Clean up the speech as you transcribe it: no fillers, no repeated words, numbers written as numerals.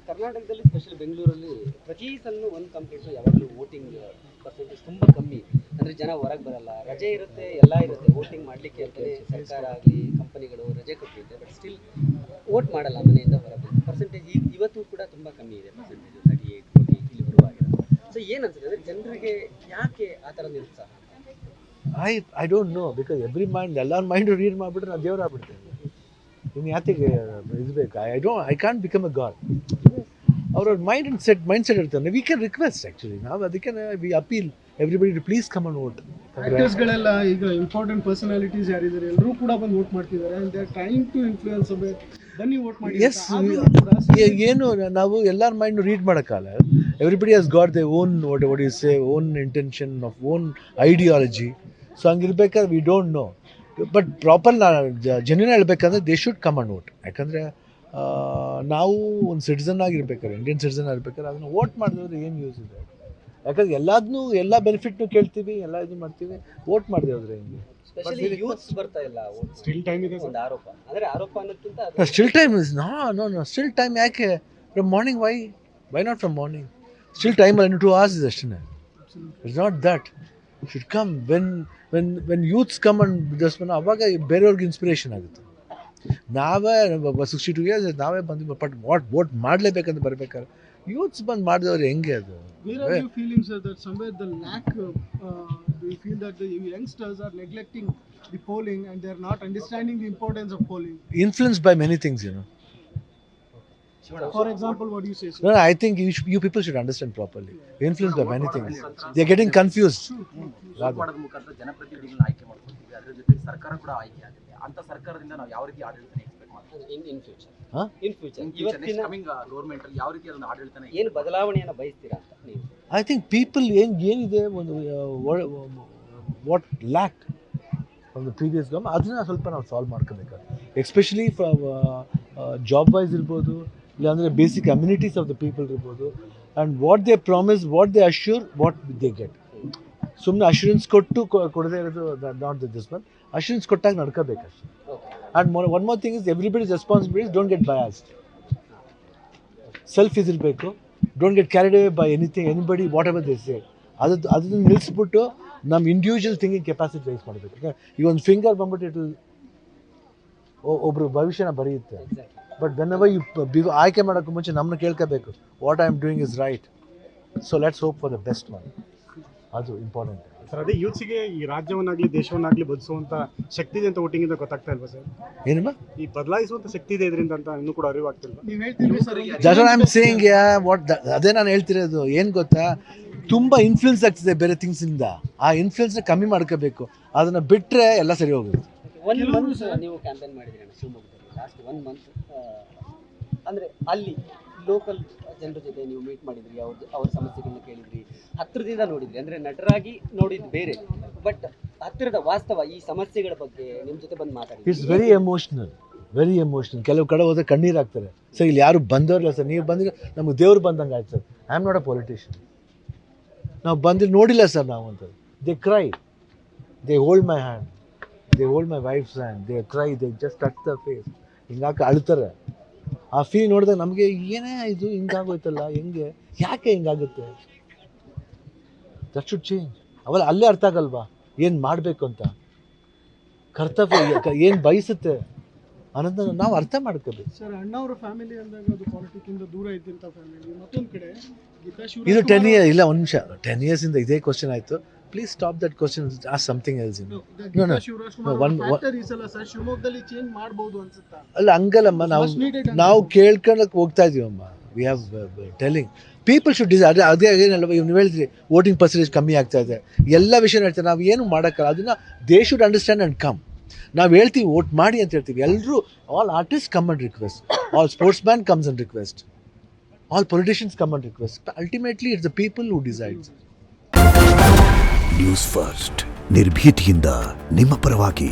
ಕರ್ನಾಟಕದಲ್ಲಿ ಸ್ಪೆಷಲಿ ಬೆಂಗಳೂರಲ್ಲಿ ಪ್ರತಿ ಸಲ ಒಂದು ಕಂಪ್ಲೇಂಟ್ ಯಾವಾಗಲೂ ವೋಟಿಂಗ್ ಪರ್ಸೆಂಟೇಜ್ ತುಂಬ ಕಮ್ಮಿ. ಅಂದರೆ ಜನ ಹೊರಗೆ ಬರಲ್ಲ, ರಜೆ ಇರುತ್ತೆ, ಎಲ್ಲ ಇರುತ್ತೆ, ವೋಟಿಂಗ್ ಮಾಡಲಿಕ್ಕೆ ಅಂತಲೇ ಸರ್ಕಾರ ಆಗಲಿ ಕಂಪನಿಗಳು ರಜೆ ಕೊಟ್ಟಿರುತ್ತೆ. ಬಟ್ ಸ್ಟಿಲ್ ವೋಟ್ ಮಾಡಲ್ಲ ಮನೆಯಿಂದ ಹೊರಗೆ. ಪರ್ಸೆಂಟೇಜ್ ಇವತ್ತು ಕೂಡ ತುಂಬ ಕಮ್ಮಿ ಇದೆ, ಪರ್ಸೆಂಟೇಜ್ 38 40 ಇಲ್ಲಿ ಬರುವಾಗಿಲ್ಲ. ಸೊ ಏನು ಅನ್ಸುತ್ತೆ ಅಂದರೆ ಜನರಿಗೆ ಯಾಕೆ ಆ ಥರ ನಿರುತ್ಸಾಹ? I don't know, because every mind, ಎಲ್ಲರ ಮೈಂಡು ರೀಡ್ ಮಾಡಿಬಿಟ್ರೆ ನಾನು ದೇವರಾಗ್ಬಿಡ್ತೇನೆ. ಇನ್ನು ಯಾತಿಗೆ ಇದು ಬೇಕು? I can't become a god. ಅವ್ರ ಮೈಂಡ್ ಸೆಟ್ ಇರ್ತಾರೆ. We can request actually. ನಾವು ಅದಕ್ಕೆ we appeal everybody to please come and vote. ಆಕ್ಟರ್ಸ್ಗಳೆಲ್ಲ ಈಗ ಇಂಪಾರ್ಟೆಂಟ್ ಪರ್ಸನಾಲಿಟೀಸ್ ಯಾರಿದ್ದಾರೆ ಎಲ್ಲರೂ ಕೂಡ ಬಂದು ವೋಟ್ ಮಾಡ್ತಿದ್ದಾರೆ. And they are trying to influence ಬನ್ನಿ ವೋಟ್ ಮಾಡಿ. ಎಸ್, ಏನು ನಾವು ಎಲ್ಲರ mind read ಮಾಡೋಕ್ಕಲ್ಲ. Everybody has got they own what you say own intention of own ideology. So ಹಂಗಿರ್ಬೇಕಾದ್ರೆ we don't know. But proper genuine ಹೇಳ್ಬೇಕಂದ್ರೆ they should come and vote. ಯಾಕಂದರೆ ನಾವು ಒಂದು ಸಿಟಿಸನ್ ಆಗಿರ್ಬೇಕಾದ್ರೆ, ಇಂಡಿಯನ್ ಸಿಟಿಸನ್ ಆಗಿರ್ಬೇಕಾದ್ರೆ ಅದನ್ನು ವೋಟ್ ಮಾಡಿದ್ರೆ ಏನು ಯೂಸ್ ಇದೆ? ಯಾಕಂದ್ರೆ ಎಲ್ಲ ಬೆನಿಫಿಟ್ನು ಕೇಳ್ತೀವಿ, ಎಲ್ಲ ಇದು ಮಾಡ್ತೀವಿ. ವೋಟ್ ಮಾಡಿದೆ ಹೋದ್ರೆ ಹೆಂಗೆ? ಸ್ಪೆಷಲಿ ಯೂತ್ಸ್ ಬರ್ತಾ ಇಲ್ಲ. ಸ್ಟಿಲ್ ಟೈಮ್ ಇದೆ ಒಂದು ಆರೋಪ. ಅಂದರೆ ಆರೋಪ ಅನ್ನೋದಕ್ಕಿಂತ still time is no still time. ಯಾಕೆ from morning? Why not from morning? Still time 2 hours ಇದೆ ಅಷ್ಟೇ. It's not that. Should come when youths come and just ಅವಾಗ ಬೇರೆಯವ್ರಿಗೆ ಇನ್ಸ್ಪಿರೇಷನ್ ಆಗುತ್ತೆ. ನಾವೇ 62 years ನಾವೇ ಬಂದು ಬಟ್ ವೋಟ್ ಮಾಡಲೇಬೇಕಂತ ಬರ್ಬೇಕಾದ್ರೆ ಯೂತ್ಸ್ ಬಂದು ಮಾಡಿದವ್ರು ಹೆಂಗೆ ಅದು? Where are you feeling, sir, that somewhere the lack, do you feel that the youngsters are neglecting the polling and they are not understanding the importance of polling? Influenced by many things, you know. For example, what do you say, sir? No, I think you people should understand properly. Influenced by many things. They are getting confused. ಮಾಡೋದ್ರ ಮುಖಾಂತರ ಜನಪ್ರತಿನಿಧಿಗಳನ್ನ ಆಯ್ಕೆ ಮಾಡ್ಕೊಳ್ತೀವಿ. ಅದರ ಜೊತೆಗೆ ಸರ್ಕಾರ ಕೂಡ ಆಯ್ಕೆ ಆಗುತ್ತೆ. ಅಂತ ಸರ್ಕಾರದಿಂದ ನಾವು ಯಾವ ರೀತಿ ಆಡಳಿತ ಎಕ್ಸ್ಪೆಕ್ಟ್ ಮಾಡ್ತೀವಿ ಇನ್ ಫ್ಯೂಚರ್ ಇವತ್ತಿನ ಕಮಿಂಗ್ ಗವರ್ನಮೆಂಟ್ ಅಲ್ಲಿ ಯಾವ ರೀತಿ ಅದನ್ನ ಆಡಳಿತನ ಏನು ಬದಲಾವಣೆಯನ್ನು ಬಯಸ್ತೀರಾ ಅಂತ ನೀವು? I think people ಏನಿದೆ ಒಂದು what lac from the previous government ಅದನ್ನ ಸ್ವಲ್ಪ ನಾವು ಸಾಲ್ವ್ ಮಾಡ್ಕೋಬೇಕಾಗುತ್ತೆ. ಎಸ್ಪೆಷಲಿ ಫ್ರಮ್ ಜಾಬ್ ವೈಸ್ ಇರ್ಬೋದು, ಇಲ್ಲಾಂದರೆ basic amenities of the people ಇರ್ಬೋದು. And what they promise, what they assure, what they get. ಸುಮ್ಮನೆ ಅಶ್ಯೂರೆನ್ಸ್ ಕೊಡದೇ ಇರೋದು ನಾಟ್ ದಿಸ್ ಒನ್. ಅಶ್ಯೂರೆನ್ಸ್ ಕೊಟ್ಟಾಗ ನಡ್ಕೋಬೇಕಷ್ಟೆ. And one more thing is everybody's responsibilities don't get biased. Self ಇದಿರಬೇಕು. Don't get carried away by anybody whatever they say. ಅದನ್ನು ನಿಲ್ಲಿಸ್ಬಿಟ್ಟು ನಮ್ಮ individual thinking capacity rice ಮಾಡಬೇಕು. ಈಗ ಒಂದು ಫಿಂಗರ್ ಬಂದ್ಬಿಟ್ಟು ಒಬ್ಬರು ಭವಿಷ್ಯನ ಬರೆಯುತ್ತೆ. ಬಟ್ ವೆನ್ ಎವರ್ ಯು ಆಯ್ಕೆ ಮಾಡೋಕ್ಕೂ ಮುಂಚೆ ನಮ್ಮನ್ನ ಕೇಳ್ಕೋಬೇಕು, what I am doing is right. So let's hope for the best one. ಅದು ಇಂಪಾರ್ಟೆಂಟ್. ಸರ್, ಅದೇ ಯೂತ್ಸಿಗೆ ಈ ರಾಜ್ಯವನ್ನಾಗಲಿ ದೇಶವನ್ನಾಗಲಿ ಬದಲಿಸುವಂಥ ಶಕ್ತಿ ಇದೆ ಅಂತ ವೋಟಿಂಗಿಂದ ಗೊತ್ತಾಗ್ತಾ ಇಲ್ವಾ ಸರ್? ಏನಮ್ಮ ಈ ಬದಲಾಯಿಸುವಂಥ ಶಕ್ತಿ ಇದೆ ಇದರಿಂದ ಅಂತ ಇನ್ನೂ ಕೂಡ ಅರಿವಾಗ್ತಿಲ್ಲ. ನೀವು ಹೇಳ್ತೀವಿ sir, that's what I am saying. ಅದೇ ನಾನು ಹೇಳ್ತಿರೋದು. ಏನು ಗೊತ್ತಾ, ತುಂಬ ಇನ್ಫ್ಲುಯೆನ್ಸ್ ಆಗ್ತಿದೆ ಬೇರೆ ಥಿಂಗ್ಸಿಂದ. ಆ ಇನ್ಫ್ಲುಯೆನ್ಸ್ನ ಕಮ್ಮಿ ಮಾಡ್ಕೋಬೇಕು. ಅದನ್ನು ಬಿಟ್ಟರೆ ಎಲ್ಲ ಸರಿ ಹೋಗುತ್ತೆ. 1 month ನೀವು ಕ್ಯಾಂಪೇನ್ ಮಾಡಿದ್ದೀರಿ ಶಿವಮೊಗ್ಗದಲ್ಲಿ. ಲಾಸ್ಟ್ 1 month ಅಂದರೆ ಅಲ್ಲಿ ಲೋಕಲ್ ಜನರ ಜೊತೆ ನೀವು ಮೀಟ್ ಮಾಡಿದ್ರಿ, ಅವ್ರ ಸಮಸ್ಯೆಗಳನ್ನ ಕೇಳಿದ್ರಿ, ಹತ್ತಿರದಿಂದ ನೋಡಿದ್ರಿ. ಅಂದರೆ ನಟರಾಗಿ ನೋಡಿದ್ದು ಬೇರೆ, ಬಟ್ ಹತ್ತಿರದ ವಾಸ್ತವ ಈ ಸಮಸ್ಯೆಗಳ ಬಗ್ಗೆ ನಿಮ್ಮ ಜೊತೆ ಬಂದು ಮಾತಾಡಿದ್ರಿ. It's very emotional. ಕೆಲವು ಕಡೆ ಹೋದ್ರೆ ಕಣ್ಣೀರು ಹಾಕ್ತಾರೆ. ಸರ್, ಇಲ್ಲಿ ಯಾರು ಬಂದವ್ರಲ್ಲ ಸರ್, ನೀವು ಬಂದಿರೋ ನಮಗೆ ದೇವ್ರು ಬಂದಂಗೆ ಆಯ್ತು sir. I am not a politician. ನಾವು ನೋಡಿಲ್ಲ ಸರ್ ನಾವು ಅಂತ. They cry, they hold my hand, they hold my wife's hand, they cry, they just touch the face. ಹಿಂಗಾಕೆ ಅಳ್ತಾರೆ. ಆ ಫೀಲ್ ನೋಡಿದಾಗ ನಮಗೆ ಏನೇ ಇದು ಹಿಂಗಾಗೋಯ್ತಲ್ಲ, ಹೆಂಗೆ, ಯಾಕೆ ಹಿಂಗಾಗುತ್ತೆ? That should change. ಅವೆಲ್ಲ ಅಲ್ಲೇ ಅರ್ಥ ಆಗಲ್ವಾ ಏನು ಮಾಡಬೇಕು ಅಂತ? ಕರ್ತವ್ಯ ಏನು ಬಯಸುತ್ತೆ ಅನ್ನೋದನ್ನ ನಾವು ಅರ್ಥ ಮಾಡ್ಕೋಬೇಕು. ಸರ್, ಅಣ್ಣವ್ರ ಫ್ಯಾಮಿಲಿ ಅಂದಾಗ ಅದು ಪಾಲಿಟಿಕ್ಕಿಂದ ದೂರ ಇದ್ದಂಥ ಫ್ಯಾಮಿಲಿ. ಮತ್ತೊಂದು ಕಡೆ ಇದು 10 years ಇಲ್ಲ, ಒಂದು ನಿಮಿಷ. 10 years ಇಂದ ಇದೇ ಕ್ವಶನ್ ಆಯಿತು. Please stop that question, ask something else. ಶಿವಮೊಗ್ಗದಲ್ಲಿ ಚೇಂಜ್ ಮಾಡಬಹುದು ಅನ್ಸುತ್ತಾ? ಅಲ್ಲ, ಹಂಗಲ್ಲಮ್ಮ. ನಾವು ಕೇಳ್ಕೊಳಕ್ಕೆ ಹೋಗ್ತಾ ಇದೀವಮ್ಮ. We have telling people should decide. ಅದೇ ಏನಲ್ವ ನೀವು ಹೇಳಿದ್ರಿ, ವೋಟಿಂಗ್ ಪರ್ಸೆಂಟೇಜ್ ಕಮ್ಮಿ ಆಗ್ತಾ ಇದೆ, ಎಲ್ಲ ವಿಷಯ ಹೇಳ್ತಾರೆ. ನಾವು ಏನು ಮಾಡೋಕ್ಕಲ್ಲ. ಅದನ್ನು they should understand and come. ನಾವು ಹೇಳ್ತೀವಿ ವೋಟ್ ಮಾಡಿ ಅಂತ ಹೇಳ್ತೀವಿ. ಎಲ್ಲರೂ, all artist come and request, all sports man comes and request, all politicians come and request. Ultimately it's the people who decides. News first, ನಿರ್ಭೀತಿಯಿಂದ ನಿಮ್ಮ ಪರವಾಗಿ.